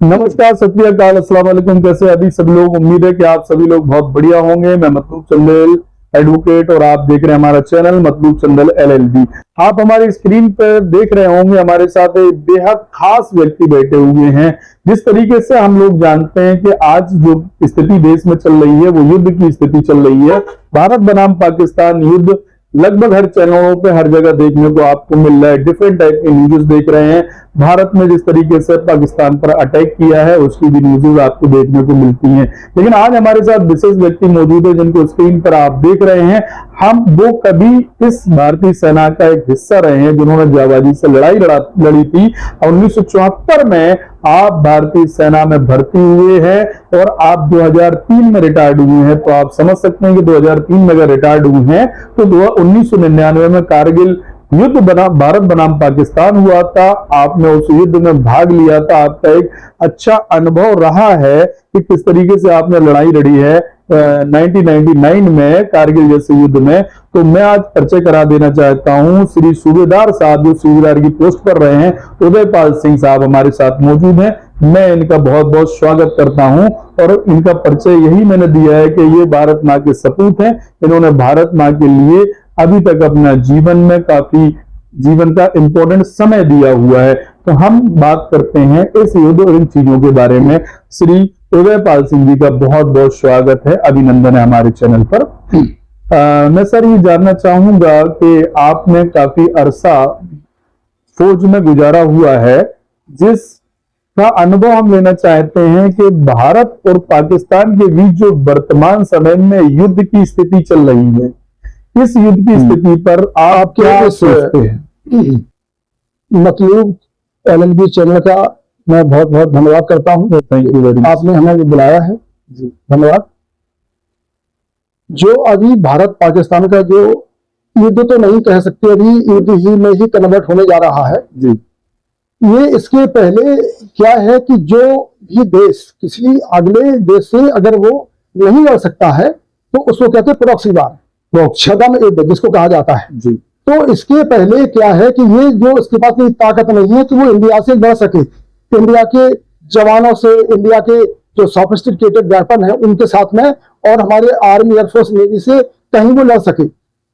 नमस्कार, सत श्री अकाल, अस्सलाम वालेकुम। कैसे अभी सब लोग? उम्मीद है कि आप सभी लोग बहुत बढ़िया होंगे। मैं मतलूब चंदेल एडवोकेट और आप देख रहे हैं हमारा चैनल मतलूब चंदेल LLB। आप हमारी स्क्रीन पर देख रहे होंगे हमारे साथ एक बेहद खास व्यक्ति बैठे हुए हैं। जिस तरीके से हम लोग जानते हैं कि आज जो स्थिति देश में चल रही है वो युद्ध की स्थिति चल रही है। भारत बनाम पाकिस्तान युद्ध लगभग हर चैनलों पे हर जगह देखने को आपको मिल रहा है। डिफरेंट टाइप के न्यूज़ देख रहे हैं। भारत में जिस तरीके से पाकिस्तान पर अटैक किया है उसकी भी न्यूज़ आपको देखने को मिलती हैं। लेकिन आज हमारे साथ विशेष व्यक्ति मौजूद है जिनको स्क्रीन पर आप देख रहे हैं। हम वो कभी इस भारतीय सेना का एक हिस्सा रहे हैं जिन्होंने जाबाजी से लड़ी थी। 1974 में आप भारतीय सेना में भर्ती हुए हैं और आप 2003 में रिटायर्ड हुए हैं। तो आप समझ सकते हैं कि 2003 में अगर रिटायर्ड हुए हैं तो 1999 में कारगिल युद्ध भारत बनाम पाकिस्तान हुआ था। आपने उस युद्ध में भाग लिया था। आपका एक अच्छा अनुभव रहा है कि किस तरीके से आपने लड़ाई लड़ी है 1999 में कारगिल जैसे युद्ध में। तो मैं आज परिचय करा देना चाहता हूं श्री सूबेदार साहब, जो सूबेदार की पोस्ट पर रहे हैं, उदयपाल सिंह साहब हमारे साथ मौजूद हैं। मैं इनका बहुत बहुत स्वागत करता हूं और इनका परिचय यही मैंने दिया है कि ये भारत माँ के सपूत हैं। इन्होंने भारत माँ के लिए अभी तक अपना जीवन में काफी जीवन का इंपॉर्टेंट समय दिया हुआ है। तो हम बात करते हैं इस युद्ध और इन चीजों के बारे में। श्री उदयपाल सिंह जी का बहुत बहुत स्वागत है, अभिनंदन है हमारे चैनल पर। मैं सर ये जानना चाहूंगा कि आपने काफी अरसा फौज में गुजारा हुआ है, जिसका अनुभव हम लेना चाहते हैं कि भारत और पाकिस्तान के बीच जो वर्तमान समय में युद्ध की स्थिति चल रही है, इस युद्ध की स्थिति पर आप क्या सोचते हैं? मतलूब LLB चैनल का मैं बहुत बहुत धन्यवाद करता हूं। आपने हमें बुलाया है, धन्यवाद। जो अभी भारत पाकिस्तान का जो युद्ध तो नहीं कह सकते, अभी युद्ध ही में ही कन्वर्ट होने जा रहा है जी। ये इसके पहले क्या है कि जो भी देश किसी अगले देश से अगर वो नहीं लड़ सकता है तो उसको कहते हैं प्रॉक्सी वार, छद्म युद्ध जिसको कहा जाता है जी। तो इसके पहले क्या है कि ये जो इसके पास कोई ताकत नहीं है कि वो इंडिया से लड़ सके, इंडिया के जवानों से, इंडिया के जो सोफिस्टिकेटेड वेपन है उनके साथ में, और हमारे आर्मी, एयरफोर्स, नेवी से कहीं वो लड़ सके।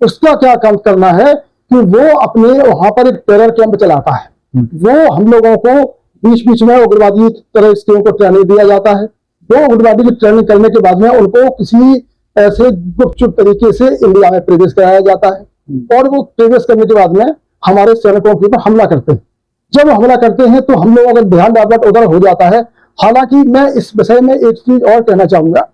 उसका क्या काम करना है कि वो अपने वहां पर एक टेरर कैंप चलाता है। वो हम लोगों को बीच बीच में उग्रवादी तरह स्कीम को ट्रेनिंग दिया जाता है। वो उग्रवादी की ट्रेनिंग करने के बाद में उनको किसी ऐसे गुपचुप तरीके से इंडिया में प्रवेश कराया जाता है और वो प्रवेश करने के बाद में हमारे सैनिकों के ऊपर हमला करते हैं। जब हमला करते हैं तो हम लोगों का ध्यान डाइवर्ट उधर हो जाता है। हालांकि मैं इस विषय में एक चीज और कहना चाहूंगा,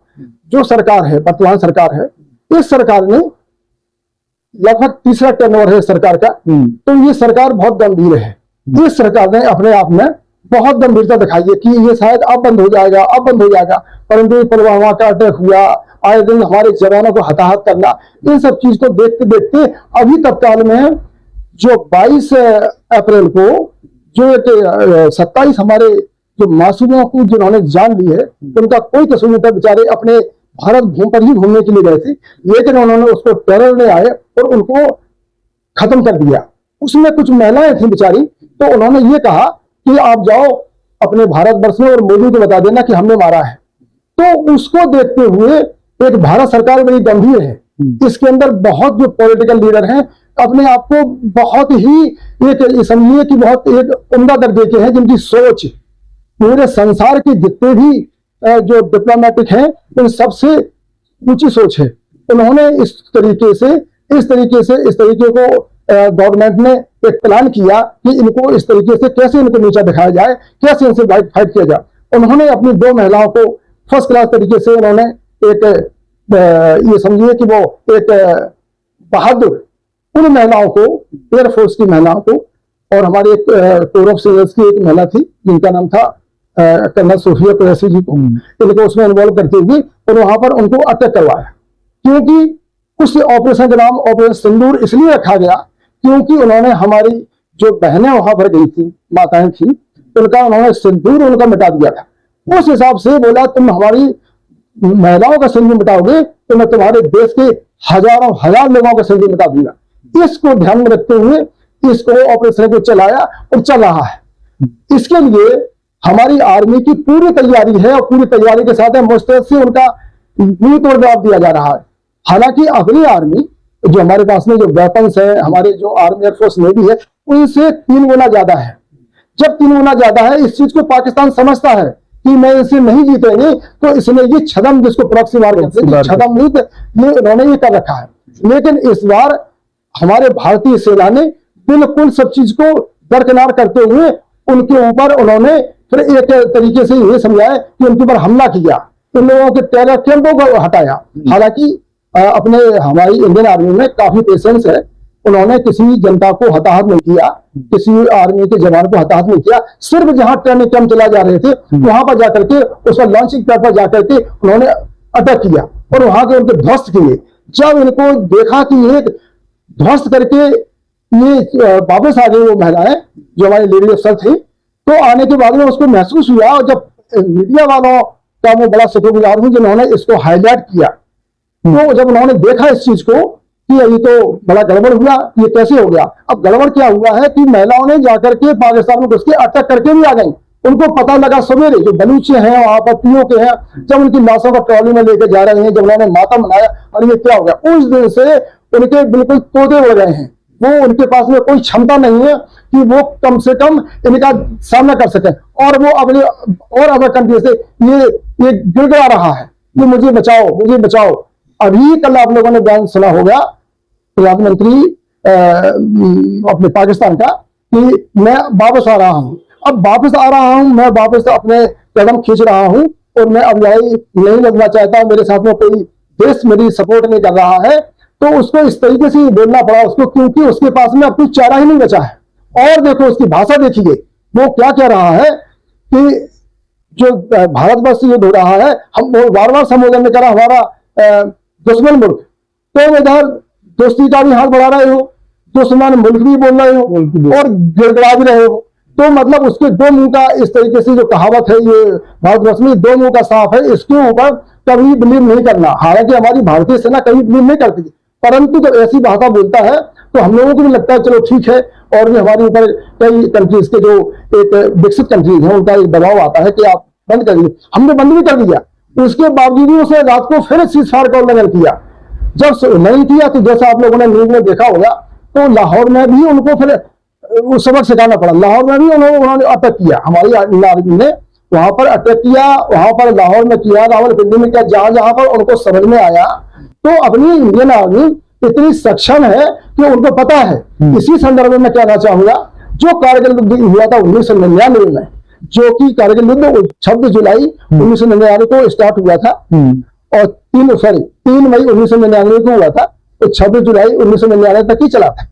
जो सरकार है, वर्तमान सरकार है, इस सरकार ने लगभग तीसरा टर्नओवर है सरकार का, तो ये सरकार बहुत गंभीर है। इस सरकार ने अपने आप में बहुत गंभीरता दिखाई है कि ये शायद अब बंद हो जाएगा, अब बंद हो जाएगा, परंतु पुलवामा का अटैक हुआ, आए दिन हमारे जवानों को हताहत करना, इन सब चीज को देखते देखते अभी तत्काल में जो 22 अप्रैल को जो 27 हमारे जो मासूमों को जिन्होंने जान ली है, उनका कोई कसूर नहीं था, बेचारे अपने भारत भूमि पर ही घूमने के लिए गए थे, लेकिन उन्होंने उसको टेरर ले आए और उनको खत्म कर दिया। उसमें कुछ महिलाएं थी बेचारी, तो उन्होंने ये कहा कि आप जाओ अपने भारतवर्ष में और मोदी को बता देना कि हमने मारा है। तो उसको देखते हुए एक भारत सरकार बड़ी गंभीर है। इसके अंदर बहुत जो पॉलिटिकल लीडर हैं अपने आप को बहुत ही एक समझिए कि बहुत एक उम्दा दर्जे के हैं, जिनकी सोच पूरे संसार के जितने भी जो डिप्लोमेटिक हैं उन सबसे ऊंची सोच है। उन्होंने इस तरीके को गवर्नमेंट ने एक प्लान किया कि इनको इस तरीके से कैसे इनको नीचा दिखाया जाए, कैसे इनसे फाइट किया जाए। उन्होंने अपनी 2 महिलाओं को फर्स्ट क्लास तरीके से उन्होंने एक ये समझिए कि वो एक बहादुर उन महिलाओं को, एयरफोर्स की महिलाओं को, और हमारे एक कोर ऑफ सिविल्स की एक महिला थी जिनका नाम था कर्नल सोफिया कुरैशी जी को, इनको उसमें इन्वॉल्व करते हुए और वहां पर उनको अटैक करवाया। क्योंकि उस ऑपरेशन का नाम ऑपरेशन सिंदूर इसलिए रखा गया क्योंकि उन्होंने हमारी जो बहनें वहां पर गई थी, माताएं थी, उनका उन्होंने सिंदूर उनका मिटा दिया था। उस हिसाब से बोला तुम हमारी महिलाओं का सिंदूर मिटाओगे तो मैं तुम्हारे देश के हजारों हजार लोगों का सिंदूर मिटा दूंगा। इसको ध्यान में रखते हुए इसको ऑपरेशन को चलाया और चल रहा है। इसके लिए हमारी आर्मी की पूरी तैयारी है और पूरी तैयारी के साथ मुस्तैद से उनका मुंह तोड़ जवाब दिया जा रहा है। हालांकि अपनी आर्मी जो हमारे पास में जो वेपन्स है, हमारे जो आर्मी एयरफोर्स नेवी है, उनसे 3 गुना ज्यादा है। जब 3 गुना ज्यादा है, इस चीज को पाकिस्तान समझता है कि मैं इसे नहीं जीतेंगे, तो इसने ये छदम, जिसको प्रॉक्सी वार कहते हैं, छदम नीति ये उन्होंने ये कर रखा है। लेकिन इस बार हमारे भारतीय सेना ने बिल्कुल सब चीज को दरकिनार करते हुए उनके ऊपर उन्होंने फिर एक तरीके से ये समझाया कि उनके ऊपर हमला किया, इन लोगों के टेरर कैंपों को हटाया। हालांकि अपने हमारी इंडियन आर्मी में काफी पेशेंस है, उन्होंने किसी जनता को हताहत नहीं किया, किसी आर्मी के जवान को हताहत नहीं किया। सिर्फ जहां ट्रेनिंग कैंप चला जा रहे थे वहां पर जाकर के, उस पर लॉन्चिंग पैड पर जाकर के उन्होंने अटैक किया और वहां के उनके ध्वस्त किए। जब इनको देखा कि ये ध्वस्त करके ये वापस आ गई वो महिलाएं जो हमारी लेडी अफसर थी, तो आने के बाद में उसको महसूस हुआ। और जब मीडिया वालों का मैं बड़ा शुक्रगुजार हूं जिन्होंने इसको हाईलाइट किया, तो जब उन्होंने देखा इस चीज को कि ये तो बड़ा गड़बड़ हुआ, ये कैसे हो गया। अब गड़बड़ क्या हुआ है कि महिलाओं ने जाकर के पाकिस्तान में घुस के अटैक करके भी आ गई। उनको पता लगा सवेरे, जो बलूचे हैं वहां पर पीओ के हैं, जब उनकी लाशों को ट्रॉली में लेकर जा रहे हैं, जब उन्होंने मातम मनाया और ये क्या हो गया, उस दिन से उनके बिल्कुल तोते उड़ गए हैं। वो उनके पास में कोई क्षमता नहीं है कि वो कम से कम इनका सामना कर सके। और वो अपने और अदर कंट्री से ये गिड़गिड़ा रहा है कि मुझे बचाओ, मुझे बचाओ। अभी कल आप लोगों ने बयान सुना होगा प्रधानमंत्री अपने पाकिस्तान का कि मैं वापस आ रहा हूं। अब वापस आ रहा हूं, मैं वापस अपने कदम खींच रहा हूं और मैं अब लड़ाई नहीं लड़ना चाहता, मेरे साथ में कोई देश मेरी सपोर्ट नहीं कर रहा है। तो उसको इस तरीके से बोलना पड़ा उसको, क्योंकि उसके पास में अब कुछ चारा ही नहीं बचा है। और देखो उसकी भाषा देखिए, वो क्या कह रहा है कि जो भारतवर्ष से युद्ध हो रहा है, हम बार बार संबोधन में करा हमारा दुश्मन मुल्क, तो इधर दोस्ती का भी हाथ बढ़ा रहे हो, दुश्मन मुल्क भी बोल रहे हो और गिड़गिड़ा भी रहे हो। तो मतलब उसके दो मुंह का, इस तरीके से जो कहावत है ये भारतवर्ष में, दो मुंह का साफ है, इसके ऊपर कभी बिलीव नहीं करना। हालांकि हमारी भारतीय सेना कभी बिलीव नहीं करती, परंतु जब ऐसी भाषा बोलता है तो हम लोगों को भी लगता है चलो ठीक है। और भी हमारे ऊपर कई कंट्रीज के जो एक विकसित कंट्रीज हैं उनका एक दबाव आता है कि आप बंद करिए, हमने बंद भी कर दिया। उसके बावजूद भी उसने रात को फिर सीजफायर का उल्लंघन किया। जब नहीं किया तो जैसा आप लोगों ने न्यूज में देखा होगा, तो लाहौर में भी उनको फिर सबक सिखाना पड़ा। लाहौर में भी उन्होंने अटैक किया, हमारी आर्मी ने वहां पर अटैक किया, वहां पर लाहौर में किया, रावलपिंडी में किया, जहां जहां पर उनको समझ में आया। तो अपनी इंडियन आर्मी इतनी सक्षम है कि उनको पता है। इसी संदर्भ में मैं कहना चाहूंगा, जो कारगिल युद्ध हुआ था 1999 में, जो कि कारगिल युद्ध 26 जुलाई 1999 को स्टार्ट हुआ था और 3 मई 1999 को हुआ था, तो 26 जुलाई 1999 तक ही चला था।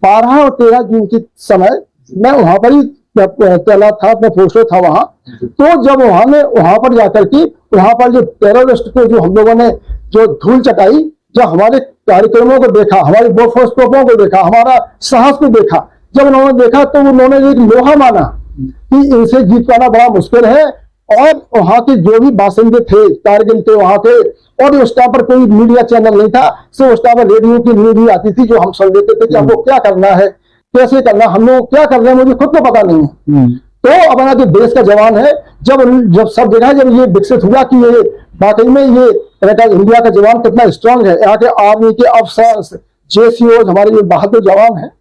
12 और 13 जून के समय मैं वहां पर ही तैनात था, अपने पोस्टर था वहां। तो जब वहां पर जाकर के वहां पर जो टेररिस्ट को जो हम लोगों ने जो धूल चटाई, जब हमारे कार्यक्रमों को देखा, हमारी बोफोर्स तोपों को देखा, हमारा साहस को देखा, जब उन्होंने देखा तो उन्होंने एक लोहा माना कि इनसे जीत पाना बड़ा मुश्किल है। और वहां के जो भी बासिंदे थे कारगिल के वहां के, और उस टाइम पर कोई मीडिया चैनल नहीं था, सिर्फ उस टाइम पर रेडियो की न्यूज भी आती थी जो हम सुन लेते थे कि हमको क्या करना है, कैसे करना, हम लोग क्या कर रहे हैं मुझे खुद को पता नहीं है। तो अपना जो देश का जवान है, जब सब जगह जब ये विकसित हुआ कि ये वाकई में ये इंडिया का जवान कितना स्ट्रांग है, यहाँ के आर्मी के अफसर्स, जेसीओ, हमारे जो बहादुर जवान हैं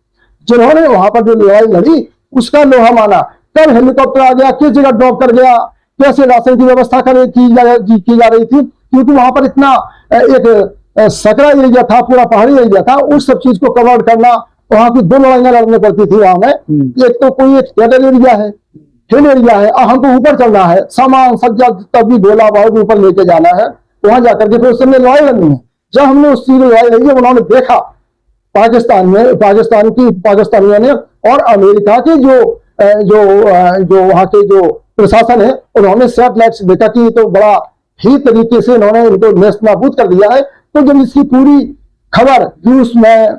जिन्होंने वहां पर जो लड़ाई लड़ी उसका लोहा माना। कब हेलीकॉप्टर आ गया, किस जगह ड्रॉप कर गया, कैसे राशन की व्यवस्था की जा रही थी, क्योंकि वहां पर इतना एक सकरा एरिया था, पूरा पहाड़ी एरिया था, उस सब चीज को कवर करना। वहां की 2 लड़ाइयां लड़नी पड़ती थी वहां में। एक तो कोई एक टेरर एरिया है, हिल एरिया है, हमको ऊपर चलना है, सामान सज्जा तब भी गोला बारूद ऊपर लेके जाना है, वहां जाकर के फिर उससे लड़ाई लड़नी है। जब हमने उस चीज लड़ाई लड़ी, उन्होंने देखा पाकिस्तानियों ने और अमेरिका के जो वहां के जो प्रशासन है, उन्होंने सैटेलाइट से देखा कि ये तो बड़ा ही तरीके से इन्होंने इनको नेस्त नाबूद कर दिया है। तो जब इसकी पूरी खबर रूस में,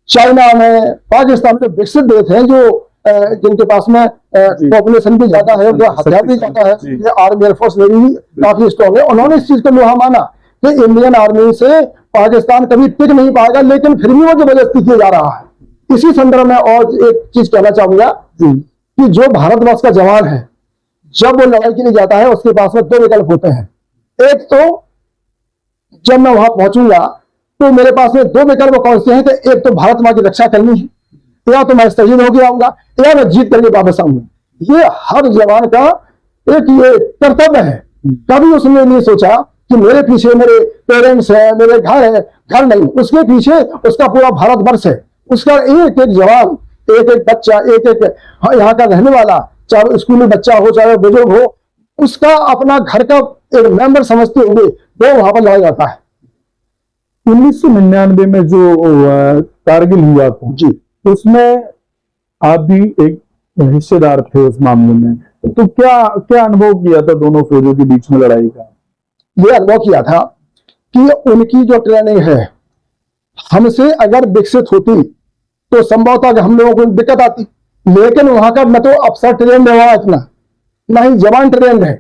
चाइना में, पाकिस्तान में विकसित देश हैं जो जिनके पास में पॉपुलेशन भी ज्यादा है, हथियार भी ज्यादा है, आर्मी एयरफोर्स नेवी भी काफी स्ट्रॉन्ग है, उन्होंने इस चीज को लोहा माना कि इंडियन आर्मी से पाकिस्तान कभी टिक नहीं पाएगा, लेकिन फिर भी वो जबरदस्ती किया जा रहा है। इसी संदर्भ में और एक चीज कहना चाहूंगा कि जो भारतवर्ष का जवान है, जब वो लड़ाई के लिए जाता है उसके पास में दो विकल्प होते हैं। एक तो जब मैं वहां पहुंचूंगा तो मेरे पास में दो विकल्प कौन से हैं कि एक तो भारत मां की रक्षा करनी है, या तो मैं शहीद होकर आऊंगा, या मैं जीत करके वापस आऊंगा। ये हर जवान का एक ये कर्तव्य है। कभी उसने नहीं सोचा कि मेरे पीछे मेरे पेरेंट्स है, मेरे घर है। घर नहीं, उसके पीछे उसका पूरा भारतवर्ष है। उसका एक एक जवान, एक एक बच्चा, एक एक यहाँ का रहने वाला, चाहे स्कूली बच्चा हो चाहे बुजुर्ग हो, उसका अपना घर का एक मेंबर समझते हुए वो वहां पर लड़ाई जाता है। 1999 में जो कारगिल हुआ था जी, उसमें आप भी एक हिस्सेदार थे उस मामले में, तो क्या क्या अनुभव किया था दोनों फौजों के बीच में लड़ाई का? ये अनुभव किया था कि उनकी जो ट्रेनिंग है हमसे अगर विकसित होती तो संभवतः हम लोगों को दिक्कत आती, लेकिन वहां का न तो अफसर ट्रेंड है वहां इतना, न ही जवान ट्रेंड है,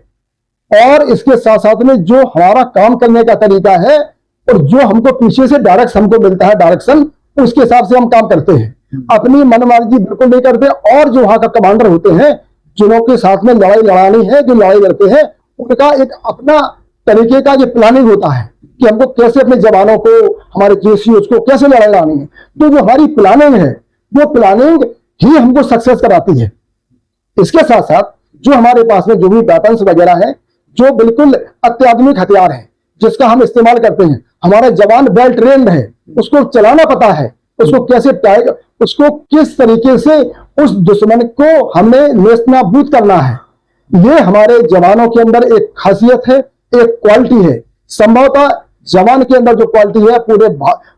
और इसके साथ साथ में जो हमारा काम करने का तरीका है और जो हमको पीछे से डायरेक्ट हमको मिलता है डायरेक्शन, उसके हिसाब से हम काम करते हैं। अपनी मनमार्जी बिल्कुल नहीं करते। और जो वहां का कमांडर होते हैं जिन्हों के साथ में लड़ाई लड़ानी है, जो लड़ाई लड़ते हैं, उनका एक अपना तरीके का ये प्लानिंग होता है कि हमको कैसे अपने जवानों को, हमारे जेसीओ को कैसे लड़ाई लड़ानी है। तो जो हमारी प्लानिंग है वो प्लानिंग ही हमको सक्सेस कराती है। इसके साथ साथ जो हमारे पास में जो भी वेपन्स वगैरह है, जो बिल्कुल अत्याधुनिक हथियार है जिसका हम इस्तेमाल करते हैं, हमारा जवान वेल ट्रेन्ड है, उसको चलाना पता है, उसको कैसे उसको किस तरीके से उस दुश्मन को हमने नेस्तनाबूद करना है। ये हमारे जवानों के अंदर एक खासियत है, एक क्वालिटी है। संभवतः जवान के अंदर जो क्वालिटी है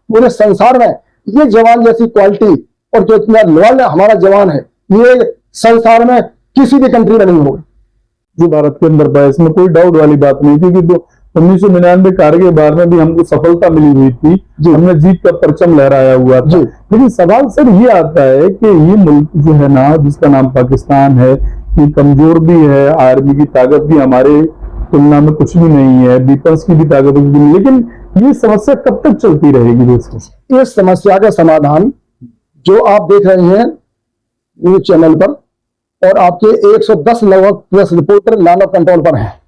पूरे संसार में ये जवान जैसी क्वालिटी और जो इतना लॉयल हमारा जवान है, ये संसार में किसी भी कंट्री में नहीं होगा जो भारत के अंदर था। इसमें कोई डाउट वाली बात नहीं, क्योंकि तो 1999 कारगिल बार में भी हमको सफलता मिली हुई थी, हमने जीत का परचम लहराया हुआ था। लेकिन सवाल सर ये आता है कि ये मुल्क जो है ना, जिसका नाम पाकिस्तान है, ये कमजोर भी है, आर्मी की ताकत भी हमारे तुलना में कुछ भी नहीं है, डिफेंस की भी ताकत भी नहीं, लेकिन ये समस्या कब तक चलती रहेगी देश में? इस समस्या का समाधान जो आप देख रहे हैं न्यूज चैनल पर, और आपके 110 लगभग press reporter line of control पर हैं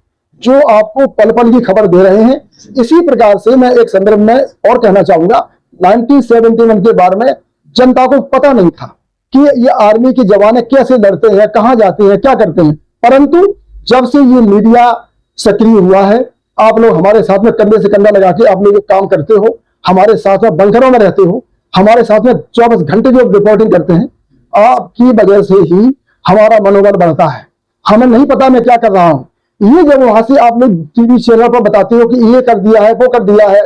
जो आपको पल पल की खबर दे रहे हैं। इसी प्रकार से मैं एक संदर्भ में और कहना चाहूंगा, 1971 के बारे में जनता को पता नहीं था कि ये आर्मी के जवान कैसे लड़ते हैं, कहां जाते हैं, क्या करते हैं। परंतु जब से ये मीडिया सक्रिय हुआ है, आप लोग हमारे साथ में कंधे से कंधा लगा के आप लोग काम करते हो, हमारे साथ में बंकरों में रहते हो, हमारे साथ में 24 घंटे जो रिपोर्टिंग करते हैं, आपकी वजह से ही हमारा मनोबल बढ़ता है। हमें नहीं पता मैं क्या कर रहा हूं, ये जब वहां से आप लोग टीवी चैनल पर बताते हो कि ये कर दिया है, वो कर दिया है,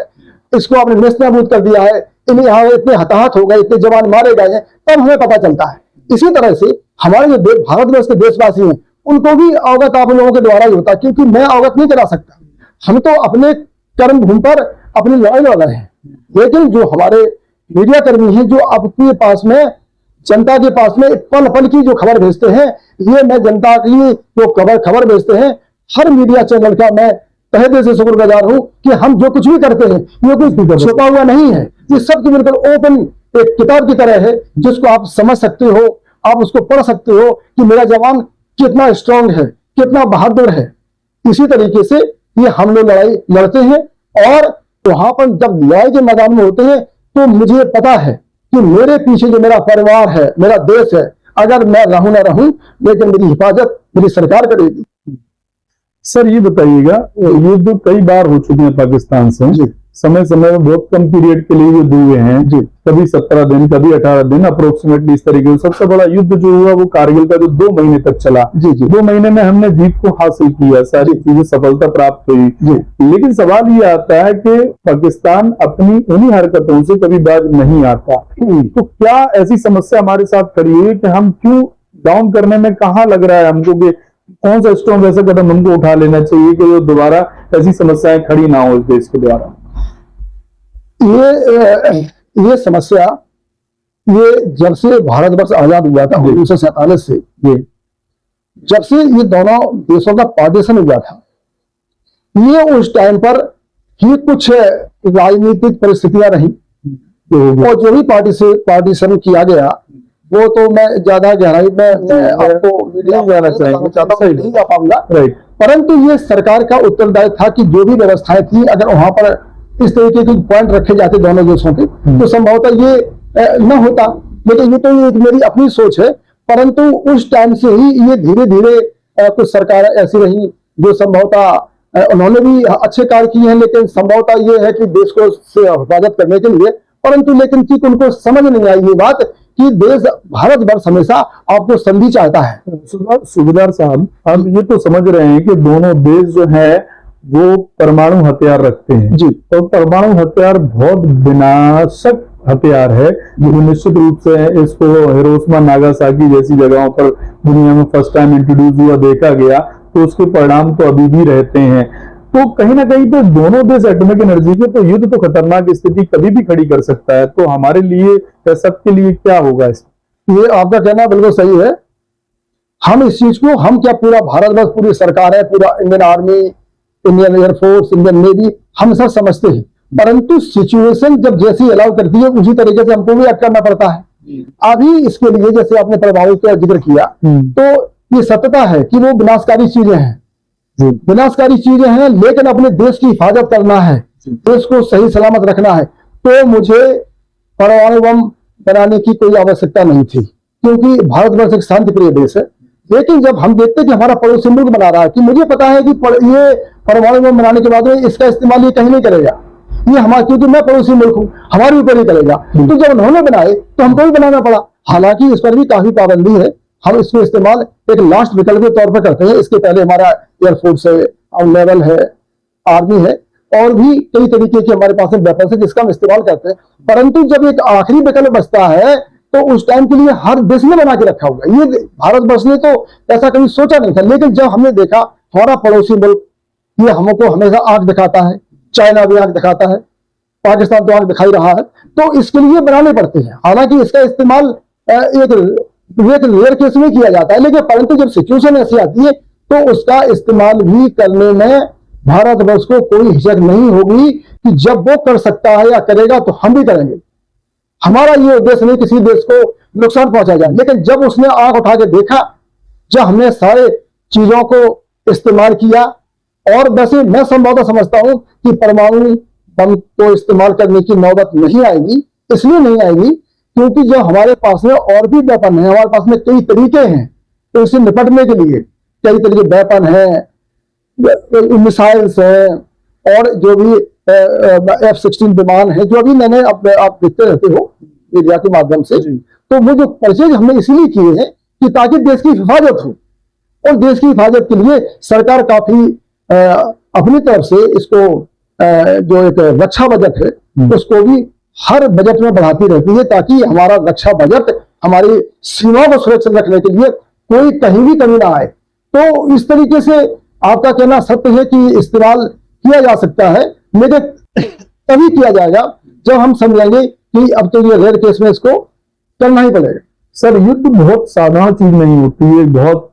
इसको आपने नेस्तनाबूद कर दिया है, इन्हें यहाँ इतने हताहत हो गए, इतने जवान मारे गए हैं, तब हमें पता चलता है। इसी तरह से हमारे जो भारतवर्ष के देशवासी हैं उनको भी अवगत आप लोगों के द्वारा ही होता, क्योंकि मैं अवगत नहीं करा सकता। हम तो अपने कर्म भूमि पर अपनी लड़ाई लड़ रहे हैं, लेकिन जो हमारे मीडिया कर्मी हैं जो आपके पास में, जनता के पास में पल पल की जो खबर भेजते हैं, ये मैं जनता की जो खबर भेजते हैं, हर मीडिया चैनल का मैं तहे दिल से शुक्रगुजार हूं कि हम जो कुछ भी करते हैं ये कुछ छुपा हुआ नहीं है, ये सब बिल्कुल ओपन एक किताब की तरह है जिसको आप समझ सकते हो, आप उसको पढ़ सकते हो कि मेरा जवान कितना स्ट्रांग है, कितना बहादुर है। इसी तरीके से ये हम लोग लड़ाई लड़ते हैं, और वहां पर जब लड़ाई के मैदान में होते हैं तो मुझे पता है कि मेरे पीछे जो मेरा परिवार है, मेरा देश है, अगर मैं रहूं ना रहूं, लेकिन मेरी हिफाजत मेरी सरकार करेगी। सर ये बताइएगा, युद्ध कई बार हो चुके हैं पाकिस्तान से, समय समय में बहुत कम पीरियड के लिए युद्ध हुए हैं, कभी 17 दिन, कभी 18 दिन अप्रोक्सीमेटली इस तरीके से। सबसे बड़ा युद्ध जो हुआ वो कारगिल का, जो 2 महीने तक चला। 2 महीने में हमने जीत को हासिल किया, सारी चीजें सफलता प्राप्त हुई। लेकिन सवाल ये आता है कि पाकिस्तान अपनी उन्हीं हरकतों से कभी बाज नहीं आता, तो क्या ऐसी समस्या हमारे साथ खड़ी हुई कि हम क्यों डाउन करने में, कहाँ लग रहा है हमको कि कौन सा स्ट्रॉन्ग ऐसा कदम हमको उठा लेना चाहिए कि वो दोबारा ऐसी समस्याएं खड़ी ना हो इस देश के द्वारा? ये समस्या, ये जब से भारतवर्ष आजाद हुआ था 1947 से, जब से ये दोनों देशों का पार्टीशन हुआ था, ये उस टाइम पर ही कुछ राजनीतिक परिस्थितियां रही, और जो भी पार्टीशन किया गया वो तो मैं ज्यादा गहराई में आपको मीडिया जाना चाहेंगे, चाहता हूँ, नहीं जा पाऊंगा। राइट। परंतु ये सरकार का उत्तरदायित्व था कि जो भी व्यवस्थाएं थी, अगर वहां पर इस तरीके के पॉइंट रखे जाते दोनों देशों के, तो संभवतः ये न होता। लेकिन ये तो एक मेरी अपनी सोच है। परंतु उस टाइम से ही ये धीरे धीरे कुछ सरकारें ऐसी रही जो संभवतः उन्होंने भी अच्छे कार्य किए हैं, लेकिन संभवतः ये है कि देश को से हिफाजत करने के लिए, परंतु लेकिन कि उनको समझ नहीं आई ये बात कि देश भारतवर्ष हमेशा आपको संधि चाहता है। सूबेदार साहब, हम ये तो समझ रहे हैं कि दोनों देश जो है वो परमाणु हथियार रखते हैं जी। तो परमाणु हथियार बहुत विनाशक हथियार है, जो निश्चित रूप से इसको हिरोशिमा नागासाकी जैसी जगहों पर दुनिया में फर्स्ट टाइम इंट्रोड्यूस हुआ देखा गया, तो उसके परिणाम तो अभी भी रहते हैं। तो कहीं ना कहीं तो दोनों देश एटॉमिक एनर्जी के, तो युद्ध तो खतरनाक स्थिति कभी भी खड़ी कर सकता है। तो हमारे लिए या सबके लिए क्या होगा इसमें? ये आपका कहना बिल्कुल सही है। हम इस चीज को, हम क्या पूरा भारतवर्ष, पूरी सरकार है, पूरा Indian army, Indian air force, Indian navy, हम सब समझते हैं। परंतु सिचुएशन जब जैसी अलाउ करती है उसी तरीके से हमको भी एक्ट करना पड़ता है। अभी इसके लिए जैसे आपने परमाणु का जिक्र किया, तो ये सत्यता है कि वो विनाशकारी चीजें हैं, विनाशकारी चीजें हैं, लेकिन अपने देश की हिफाजत करना है, देश को सही सलामत रखना है, तो मुझे परमाणु बम बनाने की कोई आवश्यकता नहीं थी, क्योंकि भारतवर्ष एक शांति प्रिय देश है। लेकिन जब हम देखते हैं कि हमारा पड़ोसी मुल्क बना रहा है, कि मुझे पता है कि ये परमाणु बम बनाने के बाद में इसका इस्तेमाल ये कहीं नहीं करेगा, ये हमारा, क्योंकि मैं पड़ोसी मुल्क हूं, हमारे ऊपर ही करेगा। तो जब उन्होंने बनाए तो हमको भी बनाना पड़ा। हालांकि इस पर भी काफी पाबंदी है, हम इसको इस्तेमाल एक लास्ट विकल्प के तौर पर करते हैं। इसके पहले हमारा एयरफोर्स है, नेवल है, आर्मी है, और भी कई तरीके के हमारे पास वेपन्स है जिसका हम इस्तेमाल करते हैं। परंतु जब एक आखिरी विकल्प बचता है तो उस टाइम के लिए हर देश ने बना के रखा होगा। ये भारतवर्ष ने तो ऐसा कभी सोचा नहीं था, लेकिन जब हमने देखा हमारा पड़ोसी मुल्क ये हमको हमेशा आंख दिखाता है, चाइना भी आंख दिखाता है, पाकिस्तान तो आंख दिखाई रहा है, तो इसके लिए बनाने पड़ते हैं। हालांकि इसका इस्तेमाल एक रेयर केस में किया जाता है, लेकिन परंतु जब सिचुएशन ऐसी आती है तो उसका इस्तेमाल भी करने में भारतवर्ष को कोई हिचक नहीं होगी कि जब वो कर सकता है या करेगा तो हम भी करेंगे। हमारा ये उद्देश्य नहीं किसी देश को नुकसान पहुंचा जाए, लेकिन जब उसने आंख उठा के देखा, जब हमने सारे चीजों को इस्तेमाल किया, और वैसे मैं संभवतः समझता हूं कि परमाणु बम को इस्तेमाल करने की नौबत नहीं आएगी। इसलिए नहीं आएगी क्योंकि जब हमारे पास में और भी वेपन है, हमारे पास में कई तरीके हैं तो इससे निपटने के लिए कई तरीके वेपन है, मिसाइल्स है, और जो भी F-16 विमान है, जो अभी मैंने आप देखते रहते हो मीडिया के माध्यम से, तो वो जो परचेज हमने इसीलिए किए हैं कि ताकि देश की हिफाजत हो, और देश की हिफाजत के लिए सरकार काफी अपनी तरफ से इसको जो एक रक्षा बजट है उसको भी हर बजट में बढ़ाती रहती है, ताकि हमारा रक्षा बजट हमारी सीमा को सुरक्षित रखने के लिए कोई कहीं भी कमी ना आए। तो इस तरीके से आपका कहना सत्य है कि इस्तेमाल किया जा सकता है, लेकिन तभी किया जाएगा जब हम समझेंगे कि अब तो ये रेयर केस में इसको करना ही पड़ेगा। सर, युद्ध बहुत साधारण चीज नहीं होती है, बहुत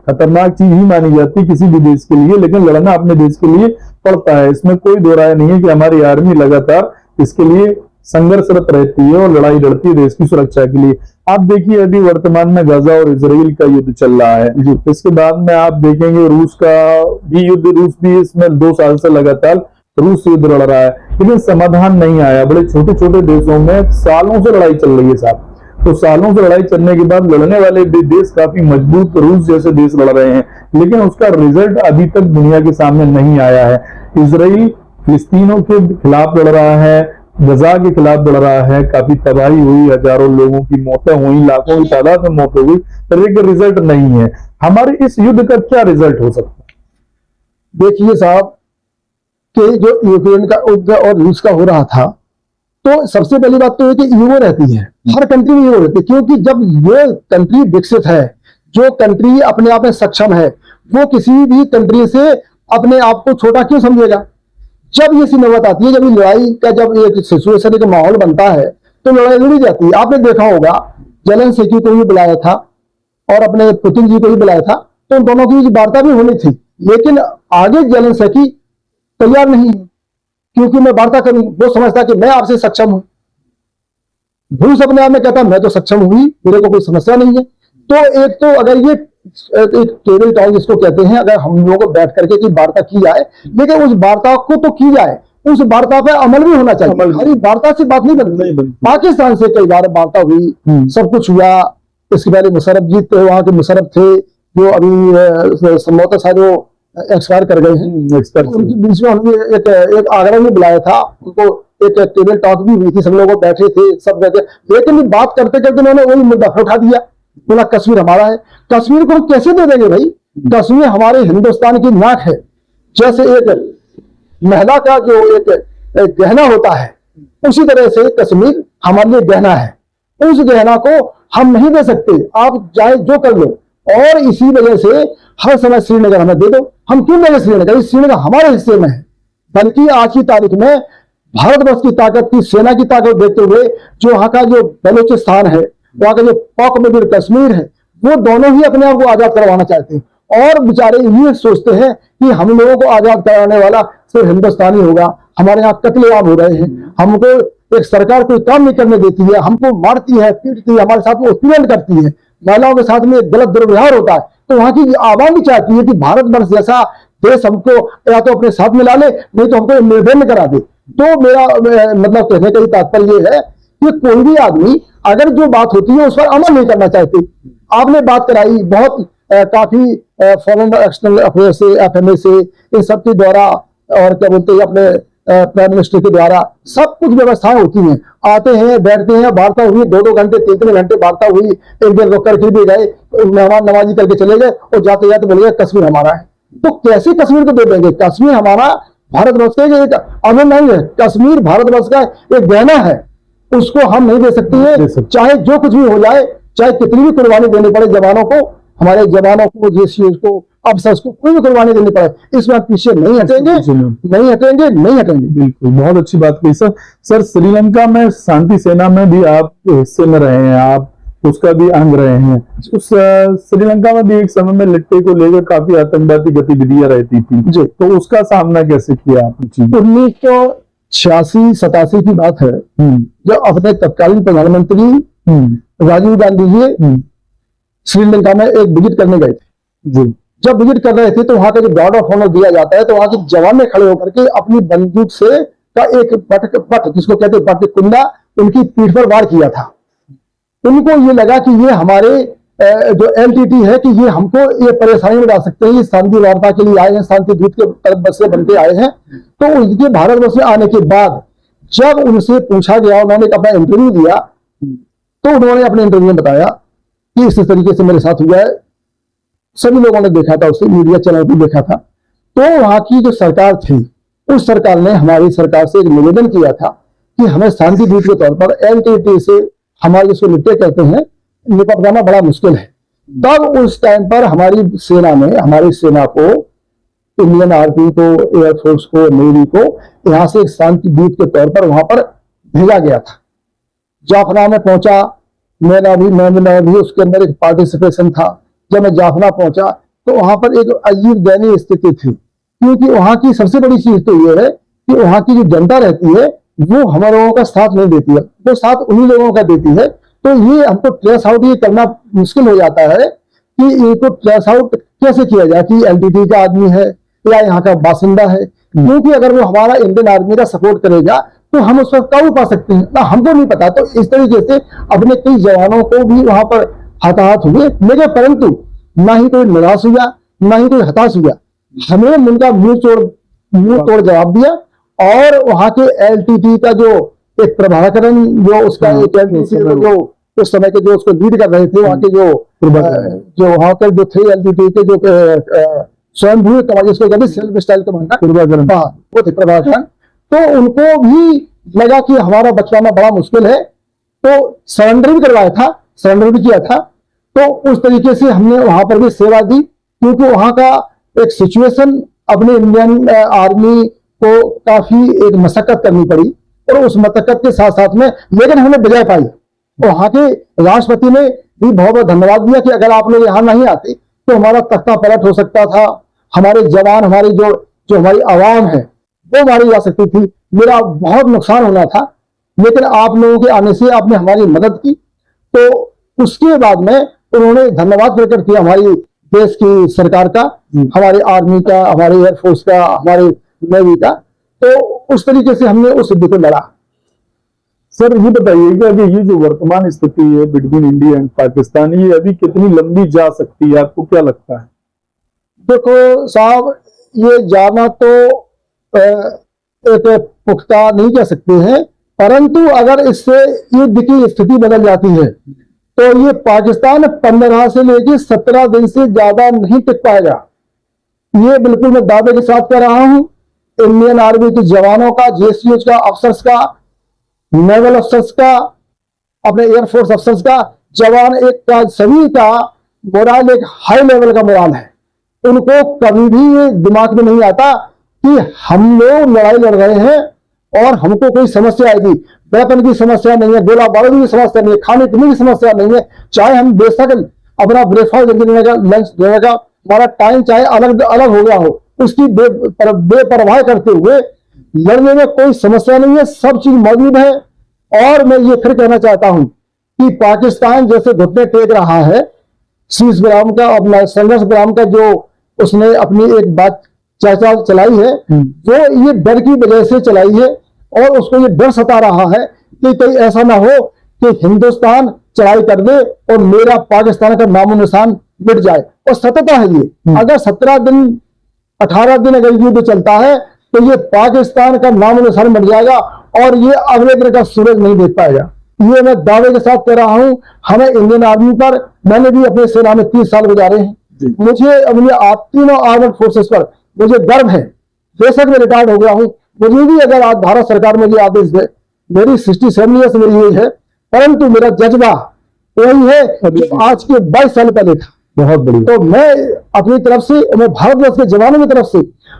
खतरनाक चीज ही मानी जाती है किसी भी देश के लिए, लेकिन लड़ना अपने देश के लिए पड़ता है, इसमें कोई दो राय नहीं है कि हमारी आर्मी लगातार इसके लिए संघर्षरत रहती है और लड़ाई लड़ती है देश की सुरक्षा के लिए। आप देखिए अभी वर्तमान में गाजा और इजराइल का युद्ध चल रहा है, इसके बाद में आप देखेंगे रूस का भी युद्ध, रूस भी इसमें 2 साल से लगातार रूस युद्ध लड़ रहा है, लेकिन समाधान नहीं आया। बड़े छोटे छोटे देशों में सालों से लड़ाई चल रही है साहब, तो सालों से लड़ाई चलने के बाद लड़ने वाले देश काफी मजबूत रूस जैसे देश लड़ रहे हैं, लेकिन उसका रिजल्ट अभी तक दुनिया के सामने नहीं आया है। इजराइल फिलिस्तीनों के खिलाफ लड़ रहा है, गजा के खिलाफ लड़ रहा है, काफी तबाही हुई, हजारों लोगों की मौतें हुई, लाखों की तादाद में मौत हुई, पर एक रिजल्ट नहीं है। हमारे इस युद्ध का क्या रिजल्ट हो सकता है? देखिए साहब कि जो यूक्रेन का युद्ध और रूस का हो रहा था, तो सबसे पहली बात तो है कि ईगो रहती है, हर कंट्री में ईगो रहती है, क्योंकि जब वो कंट्री विकसित है, जो कंट्री अपने आप में सक्षम है, वो किसी भी कंट्री से अपने आप को छोटा क्यों समझेगा। जब ये नौबत आती है, जब ये लड़ाई का जब एक सिचुएशन का माहौल बनता है तो लड़ाई लड़ी जाती है। आपने देखा होगा जेलेंस्की को भी बुलाया था और अपने पुतिन जी को भी बुलाया था, तो उन दोनों की वार्ता भी होनी थी, लेकिन आगे जेलेंस्की तैयार नहीं, क्योंकि मैं वार्ता करूं, वो समझता कि मैं आपसे सक्षम हूं। रूस अपने आप में कहता मैं तो सक्षम हुई, मेरे को कोई समस्या नहीं है। तो एक तो अगर ये एक टेबल टॉक जिसको कहते हैं, अगर हम लोगों को बैठ करके की वार्ता की जाए, लेकिन उस वार्ता को तो की जाए, उस वार्ता पे अमल भी होना चाहिए। खाली वार्ता से बात नहीं बनती। पाकिस्तान से कई बार वार्ता हुई, सब कुछ हुआ। इसके पहले मुशर्रफ जी थे, वहां के मुशर्रफ थे जो अभी संभवतः सारे एक्सपायर कर गए हैं। उनके बीच में हमने एक आगरा में बुलाया था, उनको एक टेबल टॉक भी हुई थी, सब लोग बैठे थे, सब बैठे, लेकिन बात करते करते उन्होंने वही मुद्दा उठा दिया, बोला कश्मीर हमारा है। कश्मीर को हम कैसे दे देंगे भाई? कश्मीर हमारे हिंदुस्तान की नाक है। जैसे एक महिला का जो एक गहना होता है, उसी तरह से कश्मीर हमारे लिए गहना है। उस गहना को हम नहीं दे सकते, आप चाहे जो कर लो। और इसी वजह से हर समय श्रीनगर हमें दे दो। हम क्यों देंगे श्रीनगर? श्रीनगर हमारे हिस्से में है। बल्कि आज की तारीख में भारतवर्ष की ताकत की, सेना की ताकत देखते हुए जो वहां का जो बलूचिस्तान है, वहां का जो पाक में कश्मीर है, वो दोनों ही अपने आप को आजाद करवाना चाहते हैं। और बेचारे ये सोचते हैं कि हम लोगों को आजाद कराने वाला सिर्फ हिंदुस्तानी होगा। हमारे यहाँ कत्लेआम हो रहे हैं, हमको एक सरकार कोई काम नहीं करने देती है, हमको मारती है, पीटती है, हमारे साथ में उत्पीड़न करती है, महिलाओं के साथ में गलत दुर्व्यवहार होता है। तो वहां की आवाम भी चाहती है कि भारतवर्ष जैसा देश हमको या तो अपने साथ मिला ले, नहीं तो हमको निर्दंड करा दे। तो मेरा मतलब कहने का तात्पर्य ये है कि कोई भी आदमी अगर जो बात होती है उस पर अमल नहीं करना चाहते। आपने बात कराई बहुत काफी फॉरेन एक्सटर्नल अफेयर से, FMA से, इन सब के द्वारा, और क्या बोलते हैं अपने प्राइम मिनिस्टर के द्वारा सब कुछ व्यवस्थाएं होती हैं। आते हैं, बैठते हैं, वार्ता हुई, 2-2 घंटे 3-3 घंटे वार्ता हुई, एक दिन रुक करके भी गए, मेहमान नवाजी करके चले गए, और जाते जाते बोले गए कश्मीर हमारा है। तो कैसे कश्मीर को दे देंगे? कश्मीर हमारा भारतवर्ष का एक अमल नहीं है, कश्मीर भारतवर्ष का एक गहना है, उसको हम नहीं दे सकते हैं। चाहे जो कुछ भी हो जाए, चाहे कितनी भी कुर्बानी देनी पड़े जवानों को, हमारे जवानों को, जिस चीज को, अफसर को कोई भी कुर्बानी देनी पड़े, इसमें हम पीछे नहीं हटेंगे, नहीं हटेंगे, नहीं हटेंगे। बिल्कुल, बहुत अच्छी बात कही सर। सर, श्रीलंका में शांति सेना में भी आप हिस्से में रहे हैं, आप उसका भी अंग रहे हैं। उस श्रीलंका में भी एक समय में लिट्टे को लेकर काफी आतंकवादी गतिविधियां रहती थी जी, तो उसका सामना कैसे किया आपने? 1986-87 की बात है, जब अपने तत्कालीन प्रधानमंत्री राजीव गांधी जी श्रीलंका में एक विजिट करने गए थे जी। जब विजिट कर रहे थे तो वहां का जो गार्ड ऑफ ऑनर दिया जाता है, तो वहां के जवान ने खड़े होकर के अपनी बंदूक से का एक पट जिसको कहते हैं पट कुंडा, उनकी पीठ पर वार किया था। उनको ये लगा कि ये हमारे जो LTT है कि ये हमको ये परेशानी में डाल सकते हैं, ये शांति वार्ता के लिए आए हैं, शांति दूत के बस से बनते आए हैं। तो उनके भारतवर्ष में आने के बाद जब उनसे पूछा गया, उन्होंने अपना इंटरव्यू दिया, तो उन्होंने अपने इंटरव्यू में बताया कि इस तरीके से मेरे साथ हुआ है। सभी लोगों ने देखा था, उसे मीडिया चैनल पर देखा था। तो वहां की जो सरकार थी, उस सरकार ने हमारी सरकार से एक निवेदन किया था कि हमें शांति दूत के तौर पर LTT से हमारे जिसको निपटे कहते हैं, निपट जाना बड़ा मुश्किल है। तब उस टाइम पर हमारी सेना ने, हमारी सेना को, इंडियन आर्मी को, एयरफोर्स को, नेवी को यहाँ से एक शांति दूत के तौर पर वहां पर भेजा गया था। जाफना में पहुंचा, मैंने भी उसके अंदर एक पार्टिसिपेशन था। जब मैं जाफना पहुंचा तो वहां पर एक अजीब दयनीय स्थिति थी, क्योंकि वहां की सबसे बड़ी चीज तो ये है कि वहां की जो जनता रहती है वो हम लोगों का साथ नहीं देती है, वो साथ उन्हीं लोगों का देती है। तो ये हमको ट्रेस आउट ये करना मुश्किल हो जाता है कि इनको ट्रेस आउट कैसे किया जाए कि LTT का आदमी है या यहाँ का बासिंदा है। क्योंकि अगर वो हमारा इंडियन आर्मी का सपोर्ट करेगा तो हम उस पर काबू पा सकते हैं ना, हमको नहीं पता। तो इस तरीके से अपने कई जवानों को भी वहां पर हताहत हुए, लेकिन परंतु ना ही कोई निराश हुआ, ना ही कोई हताश हुआ। हमें उनका मुंह तोड़ जवाब दिया। और वहां के LTT का जो एक प्रभाकरण, जो उसका एक LTT जो उस समय के जो उसको लीड कर रहे थे, वहां के जो वहां के जो थे LTT के जो स्वयंभू जिसको कहते सेल्फ स्टाइल कमांडर, वो थे प्रभाकरण। तो उनको भी लगा कि हमारा बचाना बड़ा मुश्किल है, तो सरेंडर भी करवाया था, सरेंडर भी किया था। तो उस तरीके से हमने वहां पर भी सेवा दी, क्योंकि वहां का एक सिचुएशन अपने इंडियन आर्मी को काफी एक मशक्कत करनी पड़ी, और उस मशक्कत के साथ साथ में लेकिन हमने विजय पाई। वहां के राष्ट्रपति ने भी बहुत बहुत धन्यवाद दिया कि अगर आप लोग यहाँ नहीं आते तो हमारा तख्ता पलट हो सकता था, हमारे जवान, हमारी जो हमारी आवाम है वो मारी जा सकती थी, मेरा बहुत नुकसान होना था। लेकिन आप लोगों के आने से आपने हमारी मदद की, तो उसके बाद में उन्होंने धन्यवाद प्रकट किया हमारी देश की सरकार का, हमारे आर्मी का, हमारे एयरफोर्स का, हमारे नेवी का। तो उस तरीके से हमने उस युद्ध को लड़ा। सर ये बताइएगा कि ये जो वर्तमान स्थिति है बिटवीन इंडिया एंड पाकिस्तान, ये अभी कितनी लंबी जा सकती है, आपको क्या लगता है? देखो साहब, ये जाना तो एक पुख्ता नहीं कह सकते हैं, परंतु अगर इससे युद्ध की स्थिति बदल जाती है तो ये पाकिस्तान 15 से लेकर 17 दिन से ज्यादा नहीं टिक पाएगा। ये बिल्कुल मैं दावे के साथ कह रहा हूं। इंडियन आर्मी के जवानों का, जीएसयूएच का, अफसर्स का, नेवल अफसर्स का, अपने एयरफोर्स अफसर्स का, जवान एक का, सभी का मोराल एक हाई लेवल का मोराल है। उनको कभी भी ये दिमाग में नहीं आता कि हम लोग लड़ाई लड़ रहे हैं और हमको कोई समस्या आएगी। वेपन की समस्या नहीं है, गोला बारूद की समस्या नहीं है, खाने पीने की समस्या नहीं है। चाहे हम बेशक अपना ब्रेकफास्ट देने का, लंच देने का हमारा टाइम चाहे अलग अलग हो गया हो, उसकी बेपरवाह करते हुए लड़ने में कोई समस्या नहीं है, सब चीज मौजूद है। और मैं ये फिर कहना चाहता हूं कि पाकिस्तान जैसे घुटने टेक रहा है, शीश विराम का, अपना संघर्ष विराम का जो उसने अपनी एक बात चर्चा चलाई है, वो ये डर की वजह से चलाई है। और उसको ये डर सता रहा है कि कहीं ऐसा ना हो कि हिंदुस्तान चढ़ाई कर दे और मेरा पाकिस्तान का नामो निशान मिट जाए। और सतता है ये, अगर 17 दिन 18 दिन अगर युद्ध चलता है तो ये पाकिस्तान का नामो निशान मिट जाएगा और ये अगले दिन का सूरज नहीं देख पाएगा। ये मैं दावे के साथ कह रहा हूं। हमें इंडियन आर्मी पर, मैंने भी अपनी सेना में 30 साल गुजारे हैं, मुझे अपनी तीनों आर्मड फोर्सेस पर मुझे गर्व है। बेशक मैं रिटायर्ड हो गया हूं, मुझे भी अगर आज भारत सरकार मुझे आदेश दे, मेरी 67 ईयर्स मेरी एज है, परंतु मेरा जज्बा वही है जो आज के 22 साल पहले था। बहुत बढ़िया। तो मैं अपनी तरफ से, मैं भारतवर्ष के जवानों की तरफ से,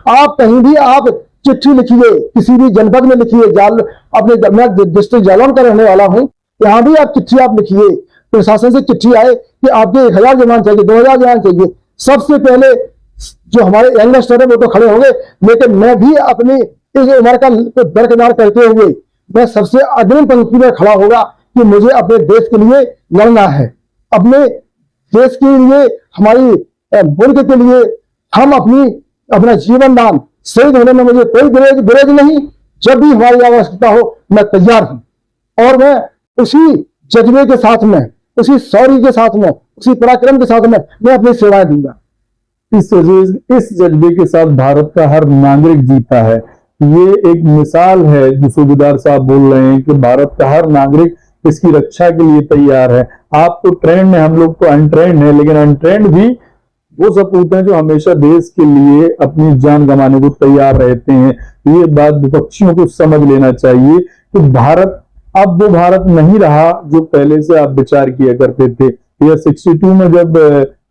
आप कहीं भी आप चिट्ठी लिखिए, किसी भी जनपद में लिखिए, अपने, मैं डिस्ट्रिक्ट जालौन का रहने वाला हूं, यहाँ भी आप चिट्ठी आप लिखिए, प्रशासन से चिट्ठी आए कि आपके 1000 जवान चाहिए, 2000 जवान चाहिए, सबसे पहले जो हमारे यंगस्टर है वो तो खड़े होंगे, लेकिन मैं भी अपनी इस उम्र का दरकिनार करते हुए मैं सबसे अग्रिम पंक्ति में खड़ा होगा कि मुझे अपने देश के लिए लड़ना है। अपने देश के लिए, हमारी मुल्क के लिए हम अपना जीवन दान, शहीद होने में मुझे कोई गुरेज नहीं। जब भी हमारी आवश्यकता हो मैं तैयार हूं और मैं उसी जज्बे के साथ में, उसी शौर्य के साथ में, उसी पराक्रम के साथ में मैं अपनी सेवाएं दूंगा। इस जज्बे के साथ भारत का हर नागरिक जीता है। ये एक मिसाल है जो सूबेदार साहब बोल रहे हैं कि भारत का हर नागरिक इसकी रक्षा के लिए तैयार है। आप तो ट्रेंड है, हम लोग तो अनट्रेंड है, लेकिन अनट्रेंड भी वो सपूत हैं जो हमेशा देश के लिए अपनी जान गंवाने को तैयार रहते हैं। ये बात विपक्षियों को समझ लेना चाहिए कि भारत अब वो भारत नहीं रहा जो पहले से आप विचार किया करते थे। यह 62 में जब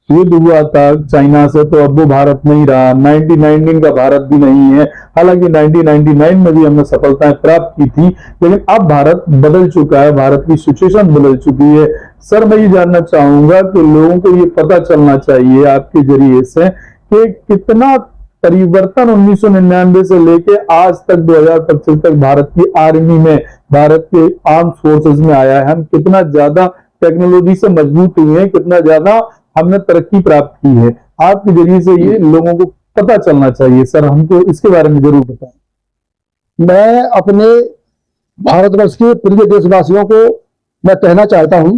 युद्ध हुआ था चाइना से, तो अब वो भारत नहीं रहा। 1919 का भारत भी नहीं है। हालांकि 1999 में भी हमने सफलताएं प्राप्त की थी, लेकिन अब भारत बदल चुका है, भारत की सिचुएशन बदल चुकी है। सर मैं ये जानना चाहूंगा कि लोगों को ये पता चलना चाहिए आपके जरिए से कि कितना परिवर्तन 1999 से लेके आज तक 2025 तक भारत की आर्मी में, भारत के आर्म फोर्सेस में आया है। हम कितना ज्यादा टेक्नोलॉजी से मजबूत हुए हैं, कितना ज्यादा हमने तरक्की प्राप्त की है। आपके जरिए से ये लोगों को पता चलना चाहिए। सर हमको इसके बारे में जरूर बताएं। मैं अपने भारतवर्ष के प्रिय देशवासियों को मैं कहना चाहता हूं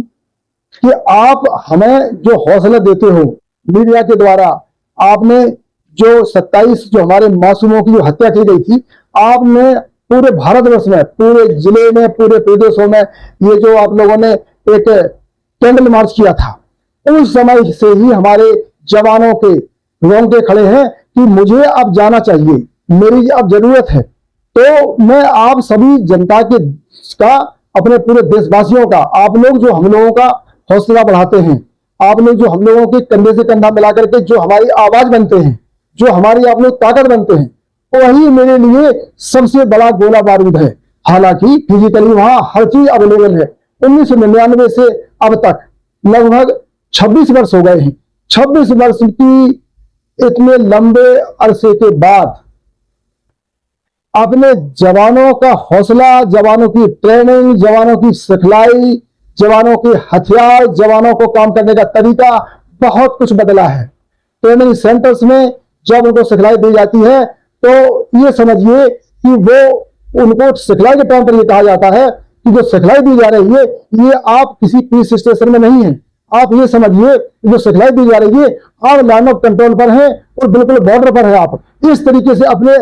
कि आप हमें जो हौसला देते हो मीडिया के द्वारा, आपने जो 27 जो हमारे मासूमों की जो हत्या की गई थी, आपने पूरे भारतवर्ष में, पूरे जिले में, पूरे प्रदेशों में ये जो आप लोगों ने एक कैंडल मार्च किया था, उस समय से ही हमारे जवानों के रोंगटे खड़े हैं कि मुझे अब जाना चाहिए, मेरी अब जरूरत है। तो मैं आप सभी जनता का, अपने पूरे देशवासियों का, आप लोग जो हम लोगों का हौसला बढ़ाते हैं, आपने जो हम लोगों के कंधे से कंधा मिलाकर के जो हमारी आवाज बनते हैं, जो हमारी आप लोग ताकत बनते हैं, वही मेरे लिए सबसे बड़ा गोला बारूद है। हालांकि फिजिकली वहां हर चीज अवेलेबल है। 1999 से अब तक लगभग 26 वर्ष हो गए हैं। 26 वर्ष की इतने लंबे अरसे के बाद अपने जवानों का हौसला, जवानों की ट्रेनिंग, जवानों की सिखलाई, जवानों के हथियार, जवानों को काम करने का तरीका बहुत कुछ बदला है। ट्रेनिंग सेंटर्स में जब उनको सिखलाई दी जाती है तो ये समझिए कि वो उनको सिखलाई के टाइम पर ये कहा जाता है कि जो सिखलाई दी जा रही है ये आप किसी पीस स्टेशन में नहीं है। आप ये समझिए जो सिखलाई दी जा रही है आप लाइन ऑफ कंट्रोल पर हैं और बिल्कुल बॉर्डर पर है। आप इस तरीके से अपने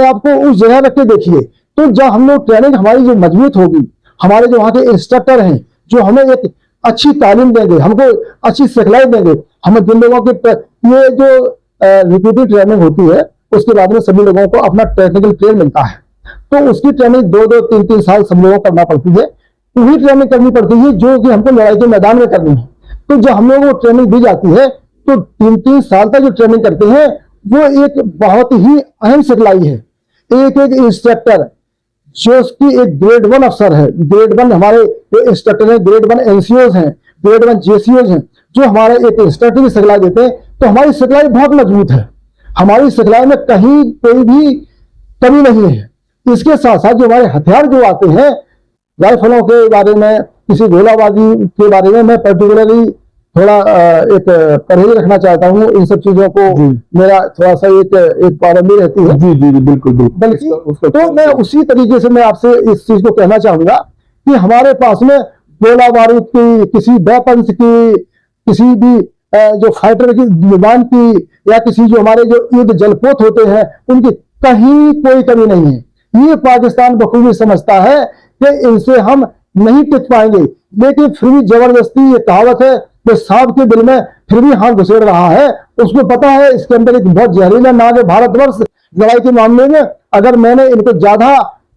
आप को उस जगह रख के देखिए। तो जब हम लोग ट्रेनिंग हमारी जो मजबूत होगी, हमारे जो वहां के इंस्ट्रक्टर हैं जो हमें एक अच्छी तालीम देंगे, हमको अच्छी सिखलाई देंगे, हम जिन लोगों के ये जो रिक्रूटिंग ट्रेनिंग होती है उसके बाद में सभी लोगों को अपना टेक्निकल ट्रेन मिलता है। तो उसकी ट्रेनिंग 2-2, 3-3 साल सब लोगों को करना पड़ती है। वही ट्रेनिंग करनी पड़ती है जो कि हमको लड़ाई के मैदान में करनी है। तो जब हम लोगों को ट्रेनिंग दी जाती है तो 3-3 साल तक जो ट्रेनिंग करते हैं वो एक बहुत ही अहम सिखलाई है। एक इंस्ट्रक्टर जो उसकी एक ग्रेड 1 अफसर है, ग्रेड 1 हमारे इंस्ट्रक्टर हैं, ग्रेड 1 एनसीओज हैं, ग्रेड 1 जेसीओज हैं, जो हमारे एक इंस्ट्रक्टर की सिखलाई देते हैं। तो हमारी सिखलाई बहुत मजबूत है, हमारी सिखलाई में कहीं कोई भी कमी नहीं है। इसके साथ साथ जो हमारे हथियार जो आते हैं, राइफलों के बारे में, किसी गोलाबाजी के बारे में मैं पर्टिकुलरली थोड़ा एक परहेज रखना चाहता हूँ। इन सब चीजों को मेरा थोड़ा सा एक पाबंदी रहती है। जी जी जी बिल्कुल बिल्कुल। बल्कि तो मैं उसी तरीके से मैं आपसे इस चीज को कहना चाहूंगा कि हमारे पास में गोला बारूद की, किसी वेपन्स की, किसी भी जो फाइटर की, विमान की, या किसी जो हमारे जो युद्ध जलपोत होते हैं उनकी कहीं कोई कमी नहीं है। ये पाकिस्तान बखूबी समझता है कि इनसे हम नहीं टिक पाएंगे, लेकिन फिर भी जबरदस्ती, ये कहावत है कि सांप के दिल में फिर भी हाथ घुसेड़ रहा है। उसको पता है इसके अंदर एक बहुत जहरीला नाग है भारतवर्ष। लड़ाई के मामले में अगर मैंने इनको ज्यादा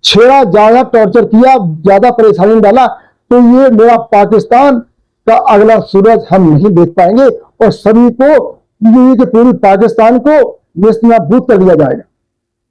छेड़ा, ज्यादा टॉर्चर किया, ज्यादा परेशानी डाला तो ये मेरा पाकिस्तान का अगला सूरज हम नहीं देख पाएंगे और सभी को, पूरी पाकिस्तान को नेस्तनाबूद कर दिया जाएगा।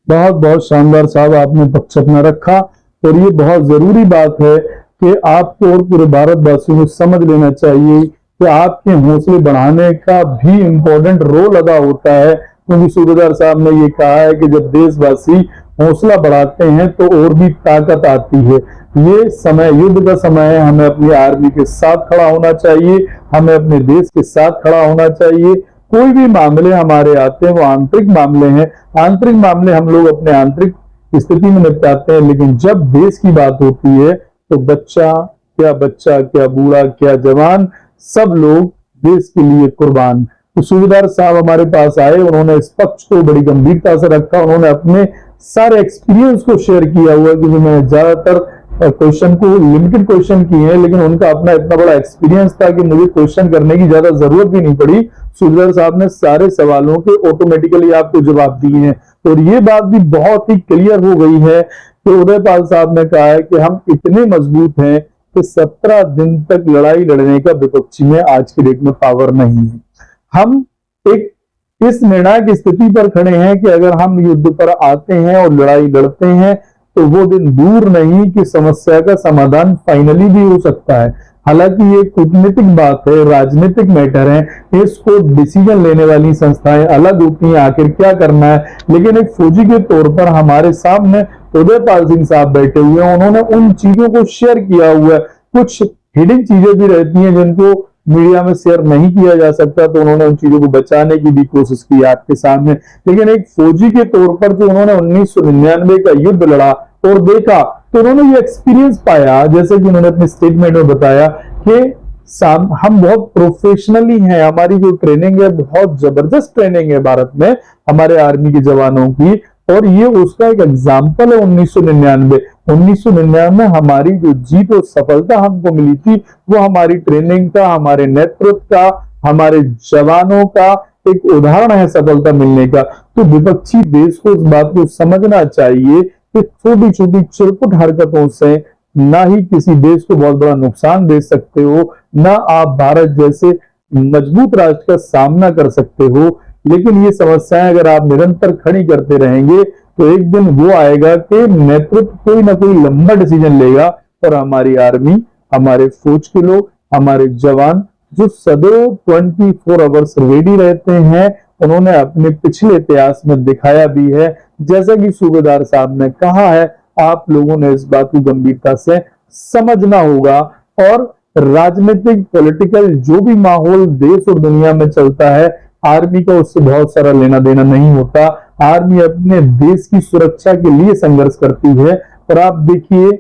बहुत बहुत शानदार साहब, आपने पक्ष अपना रखा और ये बहुत जरूरी बात है कि आपको और पूरे भारतवासियों को समझ लेना चाहिए कि आपके हौसले बढ़ाने का भी इम्पोर्टेंट रोल अदा होता है। क्योंकि सूबेदार साहब ने ये कहा है कि जब देशवासी हौसला बढ़ाते हैं तो और भी ताकत आती है। ये समय युद्ध का समय है, हमें अपनी आर्मी के साथ खड़ा होना चाहिए, हमें अपने देश के साथ खड़ा होना चाहिए। कोई भी मामले हमारे आते हैं वो आंतरिक मामले हैं, आंतरिक मामले हम लोग अपने आंतरिक स्थिति में निपटाते हैं, लेकिन जब देश की बात होती है तो बच्चा क्या बूढ़ा क्या जवान, सब लोग देश के लिए कुर्बान। तो सूबेदार साहब हमारे पास आए, उन्होंने इस पक्ष को बड़ी गंभीरता से रखा, उन्होंने अपने सारे एक्सपीरियंस को शेयर किया हुआ, क्योंकि मैं ज्यादातर क्वेश्चन को लिमिटेड क्वेश्चन किए हैं, लेकिन उनका अपना इतना बड़ा एक्सपीरियंस था कि मुझे क्वेश्चन करने की ज्यादा जरूरत भी नहीं पड़ी। सूबेदार साहब ने सारे सवालों के ऑटोमेटिकली आपको जवाब दिए हैं और ये बात भी बहुत ही क्लियर हो गई है कि उदयपाल साहब ने कहा है कि हम इतने मजबूत हैं कि 17 दिन तक लड़ाई लड़ने का विपक्षी में आज की डेट में पावर नहीं है। हम एक इस निर्णायक स्थिति पर खड़े हैं कि अगर हम युद्ध पर आते हैं और लड़ाई लड़ते हैं तो वो दिन दूर नहीं कि समस्या का समाधान फाइनली भी हो सकता है। हालांकि ये कूटनीतिक बात है, राजनीतिक मैटर है, इसको डिसीजन लेने वाली संस्थाएं अलग होती हैं आखिर क्या करना है, लेकिन एक फौजी के तौर पर हमारे सामने उदयपाल सिंह साहब बैठे हुए हैं, उन्होंने उन चीजों को शेयर किया हुआ है। कुछ हिडन चीजें भी रहती हैं जिनको मीडिया में शेयर नहीं किया जा सकता, तो उन्होंने उन चीजों को बचाने की भी कोशिश की आपके सामने। लेकिन एक फौजी के तौर पर जो उन्होंने 1999 का युद्ध लड़ा और देखा तो उन्होंने ये एक्सपीरियंस पाया, जैसे कि उन्होंने अपने स्टेटमेंट में बताया कि हम बहुत प्रोफेशनली हैं, हमारी जो ट्रेनिंग है बहुत जबरदस्त ट्रेनिंग है भारत में हमारे आर्मी के जवानों की, और ये उसका एक एग्जाम्पल है 1999 में हमारी जो जीत और सफलता हमको मिली थी वो हमारी ट्रेनिंग का, हमारे नेतृत्व का, हमारे जवानों का एक उदाहरण है सफलता मिलने का। तो विपक्षी देश को इस बात को समझना चाहिए कि छोटी छोटी चिरकुट हरकतों से ना ही किसी देश को बहुत बड़ा नुकसान दे सकते हो, ना आप भारत जैसे मजबूत राष्ट्र का सामना कर सकते हो। लेकिन ये समस्याएं अगर आप निरंतर खड़ी करते रहेंगे तो एक दिन वो आएगा कि नेतृत्व कोई ना कोई लंबा डिसीजन लेगा और हमारी आर्मी, हमारे फौज के लोग, हमारे जवान जो सदैव 24 आवर्स रेडी रहते हैं उन्होंने अपने पिछले इतिहास में दिखाया भी है। जैसा कि सूबेदार साहब ने कहा है, आप लोगों ने इस बात को गंभीरता से समझना होगा। और राजनीतिक पॉलिटिकल जो भी माहौल देश और दुनिया में चलता है, आर्मी का उससे बहुत सारा लेना देना नहीं होता। आर्मी अपने देश की सुरक्षा के लिए संघर्ष करती है। और आप देखिए,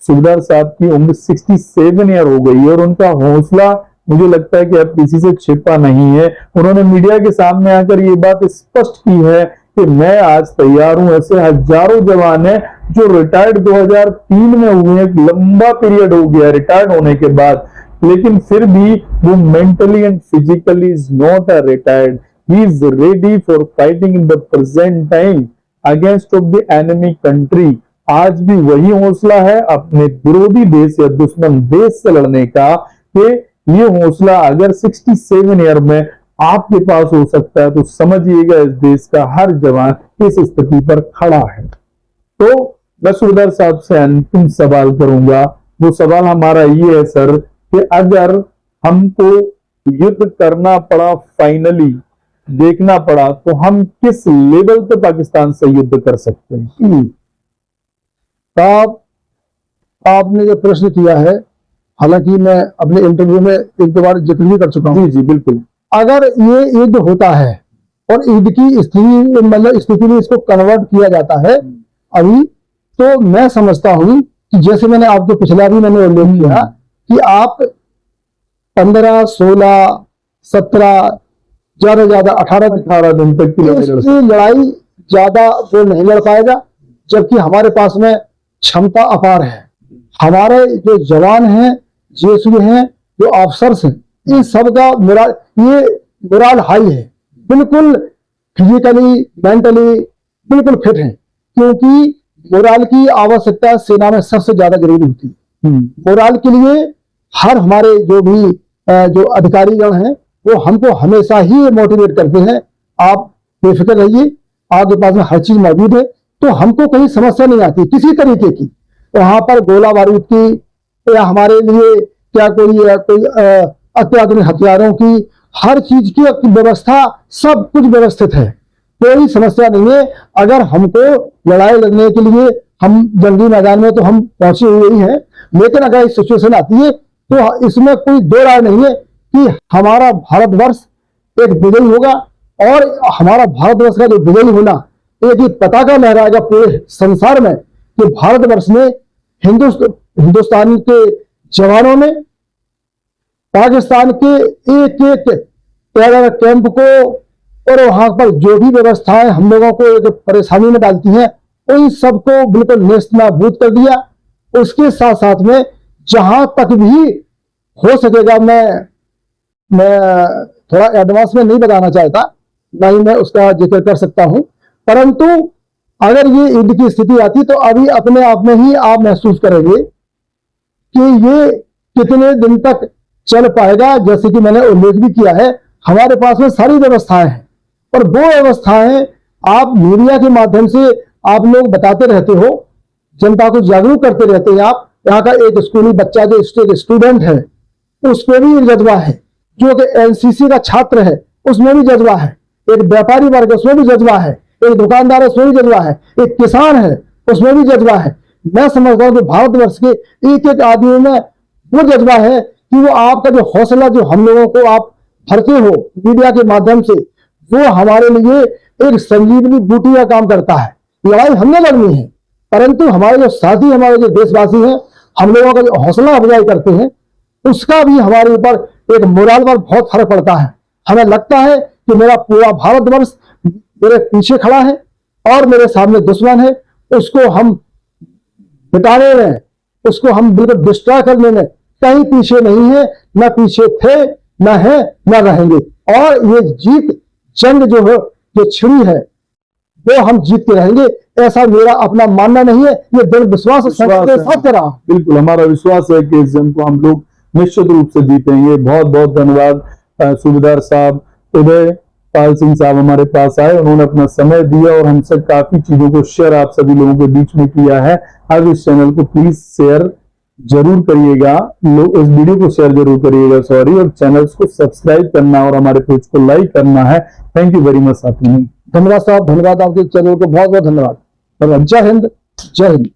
सूबेदार साहब की उम्र 67 ईयर हो गई है और उनका हौसला मुझे लगता है कि अब किसी से छिपा नहीं है। उन्होंने मीडिया के सामने आकर ये बात स्पष्ट की है कि मैं आज तैयार हूं। ऐसे हजारों जवान हैं जो रिटायर्ड 2003 में हुए, एक लंबा पीरियड हो गया रिटायर्ड होने के बाद, लेकिन फिर भी वो mentally and physically is not a retired. He is ready for fighting in the present time against of the enemy country. आज भी वही हौसला है अपने विरोधी देश या दुश्मन देश से लड़ने का, कि ये हौसला अगर 67 ईयर में आपके पास हो सकता है तो समझिएगा इस देश का हर जवान इस स्थिति पर खड़ा है। तो मैं सूबेदार साहब से अंतिम सवाल करूंगा। वो सवाल हमारा ये है सर, कि अगर हमको युद्ध करना पड़ा, फाइनली देखना पड़ा, तो हम किस लेवल पे पाकिस्तान से युद्ध कर सकते हैं? आपने जो प्रश्न किया है, हालांकि मैं अपने इंटरव्यू में एक दो बार जिक्र भी कर चुका हूं। जी जी बिल्कुल। अगर ये युद्ध होता है और युद्ध की स्थिति, मतलब स्थिति में इसको कन्वर्ट किया जाता है अभी, तो मैं समझता हूं कि जैसे मैंने आपको पिछला भी मैंने उल्लेख किया कि आप 15, 16, 17, ज्यादा 18 दिन तक की लड़ाई ज्यादा वो नहीं लड़ पाएगा, जबकि हमारे पास में क्षमता अपार है। हमारे जो जवान हैं, जेएसयू हैं, जो ऑफिसर्स हैं, इन सब का मोरल हाई है, बिल्कुल फिजिकली मेंटली बिल्कुल फिट है, क्योंकि मोरल की आवश्यकता सेना में सबसे ज्यादा जरूरी होती है। मोरल के लिए हर हमारे जो भी जो अधिकारीगण हैं वो हमको हमेशा ही मोटिवेट करते हैं, आप बेफिक्र रहिए, आपके पास में हर चीज मौजूद है, तो हमको कहीं समस्या नहीं आती किसी तरीके की। वहां पर गोला बारूद की या हमारे लिए क्या कोई अत्याधुनिक हथियारों की, हर चीज की व्यवस्था, सब कुछ व्यवस्थित है, कोई समस्या नहीं है। अगर हमको लड़ाई लड़ने के लिए हम जंगी मैदान में तो हम पहुंचे हुए ही हैं, लेकिन अगर इस सिचुएशन आती है तो इसमें कोई दो राय नहीं है कि हमारा भारतवर्ष एक विजयी होगा। और हमारा भारतवर्ष का जो विजयी होना, एक ही पताका लहराएगा पूरे संसार में कि भारतवर्ष ने, हिंदुस्तान के जवानों ने पाकिस्तान के एक एक टेरर कैंप को और वहां पर जो भी व्यवस्थाएं हम लोगों को एक परेशानी में डालती हैं, उन सबको बिल्कुल नेस्तनाबूद कर दिया। उसके साथ साथ में जहां तक भी हो सकेगा, मैं थोड़ा एडवांस में नहीं बताना चाहता, ना ही मैं उसका जिक्र कर सकता हूं, परंतु अगर ये युद्ध की स्थिति आती तो अभी अपने आप में ही आप महसूस करेंगे कि ये कितने दिन तक चल पाएगा। जैसे कि मैंने उल्लेख भी किया है, हमारे पास में सारी व्यवस्थाएं हैं, और वो व्यवस्थाएं आप मीडिया के माध्यम से आप लोग बताते रहते हो, जनता को जागरूक करते रहते हैं। आप यहाँ का एक स्कूली बच्चा जो स्टूडेंट है उसमें भी जज्बा है, जो कि एनसीसी का छात्र है उसमें भी जज्बा है, एक व्यापारी वर्ग उसमें भी जज्बा है, एक दुकानदार उसमें भी जज्बा है, एक किसान है उसमें भी जज्बा है। मैं समझता हूँ कि भारतवर्ष के एक एक आदमी में वो जज्बा है कि वो आपका जो हौसला जो हम लोगों को आप भरते हो मीडिया के माध्यम से, वो हमारे लिए एक संजीवनी बूटी का काम करता है। लड़ाई हमने लड़नी है, परंतु हमारे जो साथी, हमारे जो देशवासी हैं, हम लोगों का जो हौसला अफजाई करते हैं, उसका भी हमारे ऊपर एक मोरल पर बहुत फर्क पड़ता है। हमें लगता है कि मेरा पूरा भारतवर्ष मेरे पीछे खड़ा है और मेरे सामने दुश्मन है, उसको हम मिटाने में, उसको हम बिल्कुल डिस्ट्रॉय करने में कहीं पीछे नहीं है, न पीछे थे, न है, न रहेंगे। और ये जीत जंग जो है, जो छिड़ी है, वो हम जीत के रहेंगे, ऐसा मेरा अपना मानना नहीं है, ये दृढ़ विश्वास के साथ कर रहा। बिल्कुल हमारा विश्वास है कि इस जंग को हम लोग निश्चित रूप से जीतेंगे। बहुत बहुत धन्यवाद सूबेदार साहब। उदय पाल सिंह साहब हमारे पास आए, उन्होंने अपना समय दिया और हमसे काफी चीजों को शेयर आप सभी लोगों के बीच में किया है। अब इस चैनल को प्लीज शेयर जरूर करिएगा, लोग इस वीडियो को शेयर जरूर करिएगा, सॉरी, और चैनल्स को सब्सक्राइब करना और हमारे पेज को लाइक करना है। थैंक यू वेरी मच साथियों। धन्यवाद साहब, धन्यवाद, आपके चैनल को बहुत बहुत धन्यवाद। जय हिंद, जय हिंद।